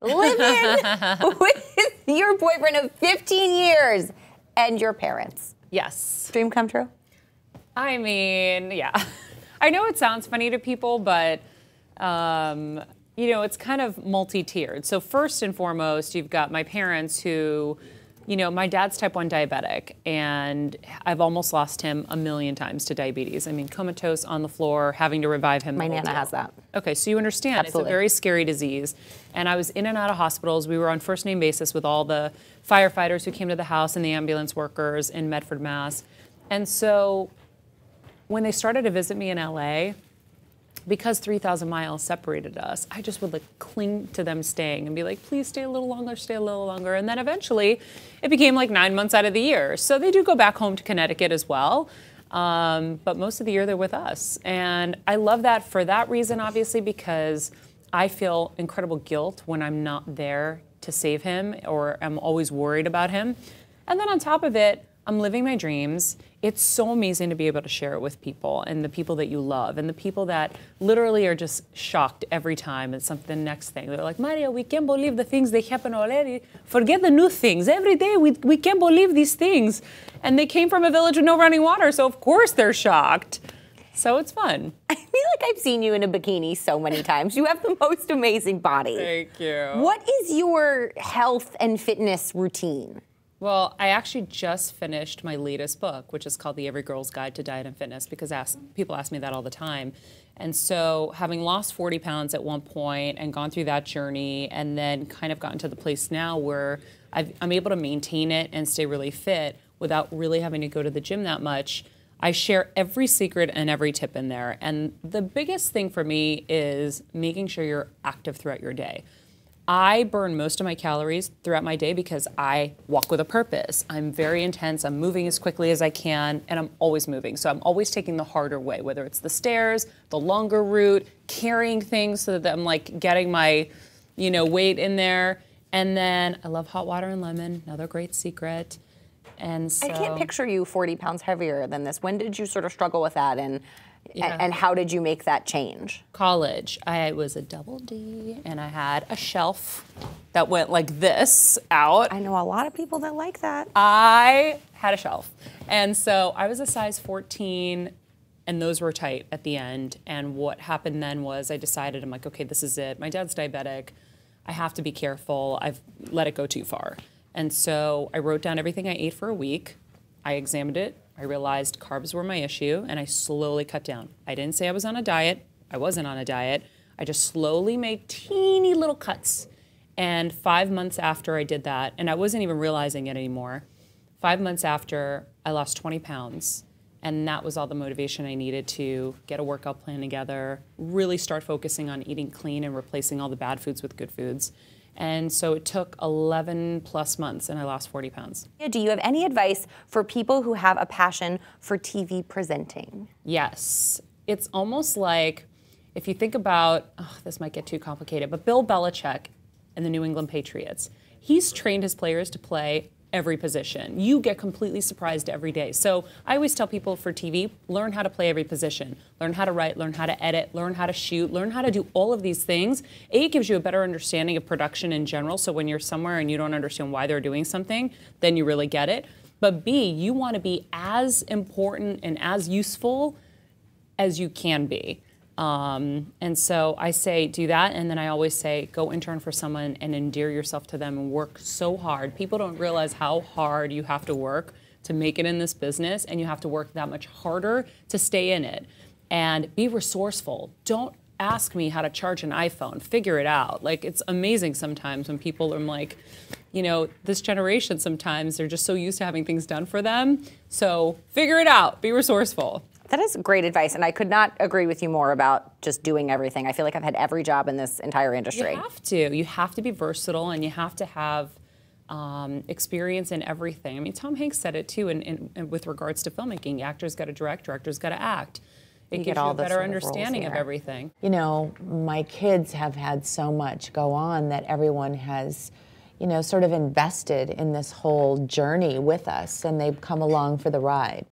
living with your boyfriend of 15 years and your parents. Yes. Dream come true? I mean, yeah. I know it sounds funny to people, but you know, it's kind of multi-tiered. So first and foremost, you've got my parents who, you know, my dad's type 1 diabetic, and I've almost lost him a million times to diabetes. I mean, comatose on the floor, having to revive him. My Nana has that. Okay, so you understand. Absolutely. It's a very scary disease. And I was in and out of hospitals. We were on first name basis with all the firefighters who came to the house and the ambulance workers in Medford, Mass. And so when they started to visit me in LA, because 3,000 miles separated us, I just would like cling to them staying and be like, please stay a little longer, stay a little longer. And then eventually it became like 9 months out of the year. So they do go back home to Connecticut as well. But most of the year they're with us. And I love that for that reason, obviously, because I feel incredible guilt when I'm not there to save him, or I'm always worried about him. And then on top of it, I'm living my dreams. It's so amazing to be able to share it with people, and the people that you love, and the people that literally are just shocked every time it's something, the next thing. They're like, Maria, we can't believe the things that happen already. Forget the new things. Every day we can't believe these things. And they came from a village with no running water, so of course they're shocked. So it's fun. I feel like I've seen you in a bikini so many times. You have the most amazing body. Thank you. What is your health and fitness routine? Well, I actually just finished my latest book, which is called The Every Girl's Guide to Diet and Fitness, because people ask me that all the time. And so having lost 40 pounds at one point and gone through that journey, and then kind of gotten to the place now where I'm able to maintain it and stay really fit without really having to go to the gym that much, I share every secret and every tip in there. And the biggest thing for me is making sure you're active throughout your day. I burn most of my calories throughout my day because I walk with a purpose. I'm very intense. I'm moving as quickly as I can, and I'm always moving. So I'm always taking the harder way, whether it's the stairs, the longer route, carrying things so that I'm like getting my, you know, weight in there. And then I love hot water and lemon, another great secret. And so I can't picture you 40 pounds heavier than this. When did you sort of struggle with that, and how did you make that change? College. I was a double D, and I had a shelf that went like this out. I know a lot of people that like that. I had a shelf. And so I was a size 14, and those were tight at the end. And what happened then was I decided, I'm like, okay, this is it. My dad's diabetic. I have to be careful. I've let it go too far. And so I wrote down everything I ate for a week. I examined it. I realized carbs were my issue, and I slowly cut down. I didn't say I was on a diet. I wasn't on a diet. I just slowly made teeny little cuts. And 5 months after I did that, and I wasn't even realizing it anymore, 5 months after, I lost 20 pounds. And that was all the motivation I needed to get a workout plan together, really start focusing on eating clean and replacing all the bad foods with good foods. And so it took 11 plus months, and I lost 40 pounds. Do you have any advice for people who have a passion for TV presenting? Yes. It's almost like, if you think about, this might get too complicated, but Bill Belichick and the New England Patriots, he's trained his players to play every position. You get completely surprised every day. So I always tell people for TV, learn how to play every position. Learn how to write, learn how to edit, learn how to shoot, learn how to do all of these things. A, it gives you a better understanding of production in general, so when you're somewhere and you don't understand why they're doing something, then you really get it. But B, you want to be as important and as useful as you can be. And so I say do that, and then I always say go intern for someone and endear yourself to them and work so hard. People don't realize how hard you have to work to make it in this business, and you have to work that much harder to stay in it. And be resourceful. Don't ask me how to charge an iPhone. Figure it out. Like, it's amazing sometimes when people are like, you know, this generation sometimes they're just so used to having things done for them. So figure it out. Be resourceful. That is great advice, and I could not agree with you more about just doing everything. I feel like I've had every job in this entire industry. You have to. You have to be versatile, and you have to have experience in everything. I mean, Tom Hanks said it too, in with regards to filmmaking. Actors got to direct, directors got to act. It gives you a better understanding of everything. You know, my kids have had so much go on that everyone has, you know, sort of invested in this whole journey with us, and they've come along for the ride.